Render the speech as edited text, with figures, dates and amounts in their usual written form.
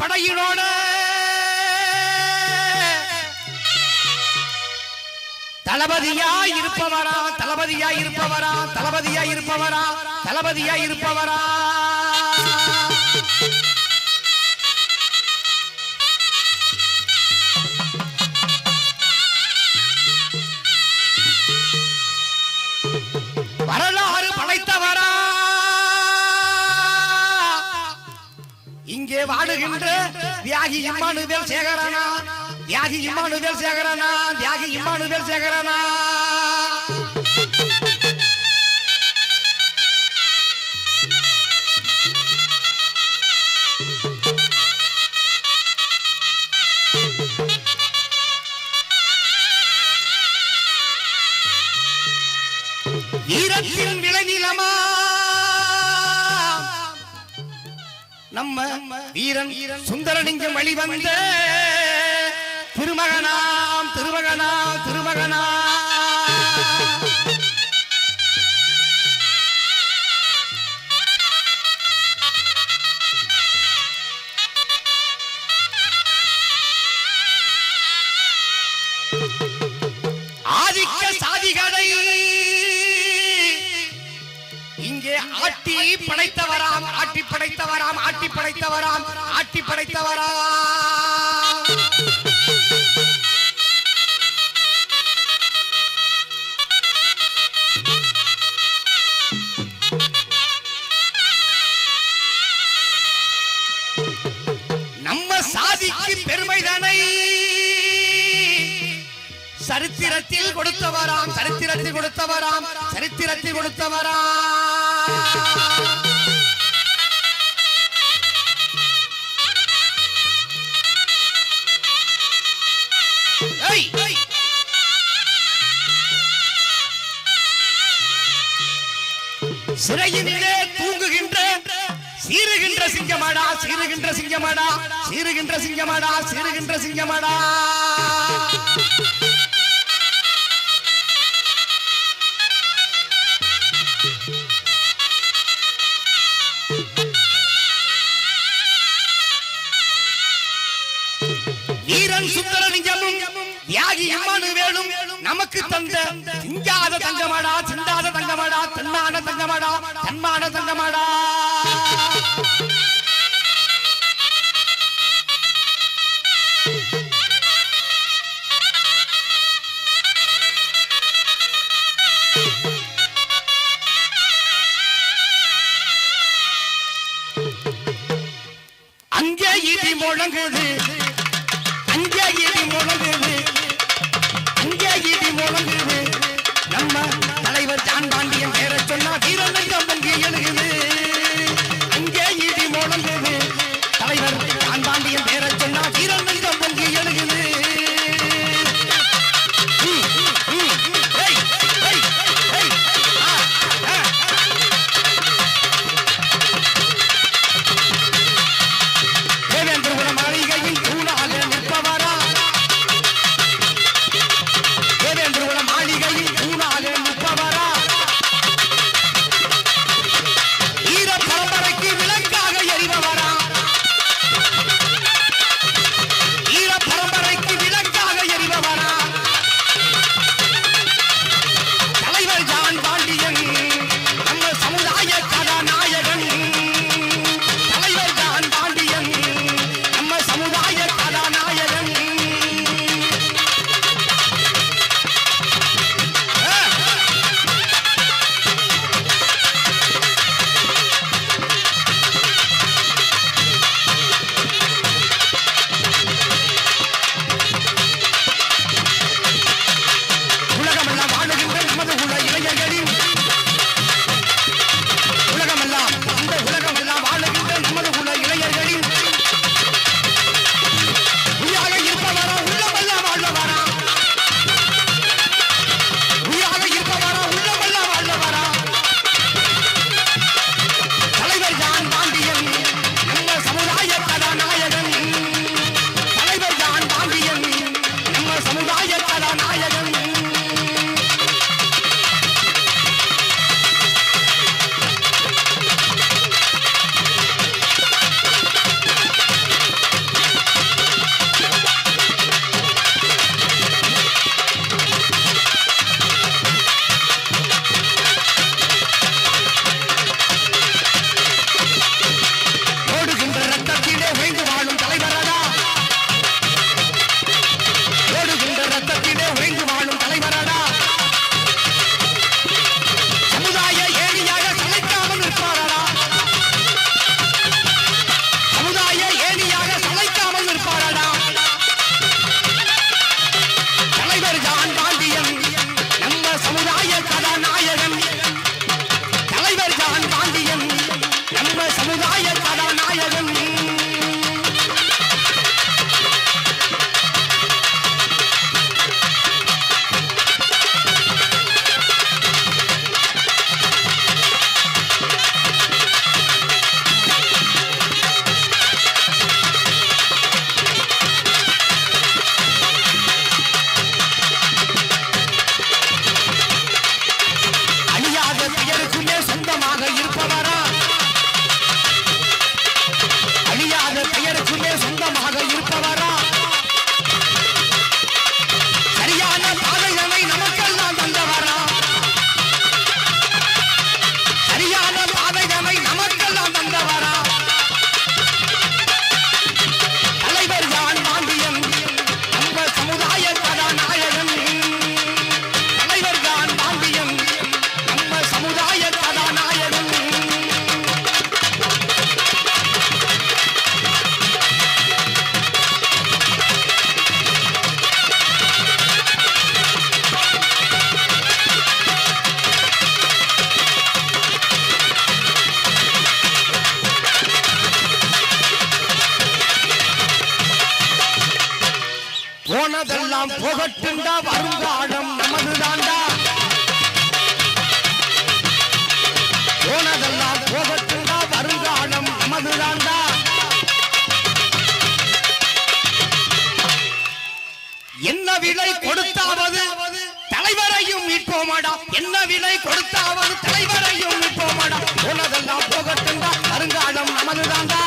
படையினோட தளபதியா இருப்பவரா தளபதியா இருப்பவரா தளபதியா இருப்பவரா தளபதியா இருப்பவரா வரலாறு படைத்தவரா இங்கே வாடுகின்ற தியாகி இம்மானுவேல் சேகரனா தியாகி இம்மானுவேல் சேகரனா தியாகி இம்மானுவேல் சேகரனா ஈரத்தின் விளைநிலமா நம்ம வீரன் சுந்தரலிங்கம் வழிவந்த திருமகனாம் திருமகனாம் திருமகனா ஆதிக்க சாதிகளை இங்கே ஆட்டி படைத்தவராம் ஆட்டி படைத்தவராம் ஆட்டி படைத்தவராம் ஆட்டி படைத்தவராம் நம்ம சாதிக்கு பெருமைதானை சரித்திரத்தில் கொடுத்தவராம் சரித்திரத்தில் கொடுத்தவராம் சரித்திரத்தில் கொடுத்தவராம் சிறையிலே தூங்குகின்ற சீருகின்ற சிங்கமாடா சீருகின்ற சிங்கமாடா சீருகின்ற சிங்கமாடா சீருகின்ற சிங்கமாடா வீரன் சுந்தரலிங்கமும் தியாகி இம்மானுவேலும் நமக்கு தந்த சிங்காத தங்கமாடா சிந்தாத தங்கமாடா தன்மான தங்கமாடா தன்மான தங்கமாடா அங்கே இடி முழங்குது அங்கே இடி முழங்குது அங்கே இடி முழங்குது நம்ம தலைவர் ஜான் பாண்டியன் பேரை சொன்னா வீரலிங்கம் பொங்கி எழுகுது அங்கே இடி முழங்குது தலைவர் ஜான் பாண்டியன் பேரை சொன்னா வீரலிங்கம் பொங்கி எழுகுது தேவேந்திரபுர மாளிகையின் தூணாக நிற்பவரா போனதெல்லாம் போகட்டுண்டா வருங்காலம் நமது தாண்டா போனதெல்லாம் போகட்டுண்டா வருங்காலம் நமது தாண்டா என்ன விலை கொடுத்தாவது தலைவரையும் மீட்போமாடா என்ன விலை கொடுத்தாவது தலைவரையும் மீட்போமாடா போனதெல்லாம் போகட்டுண்டா வருங்காலம் நமது தாண்டா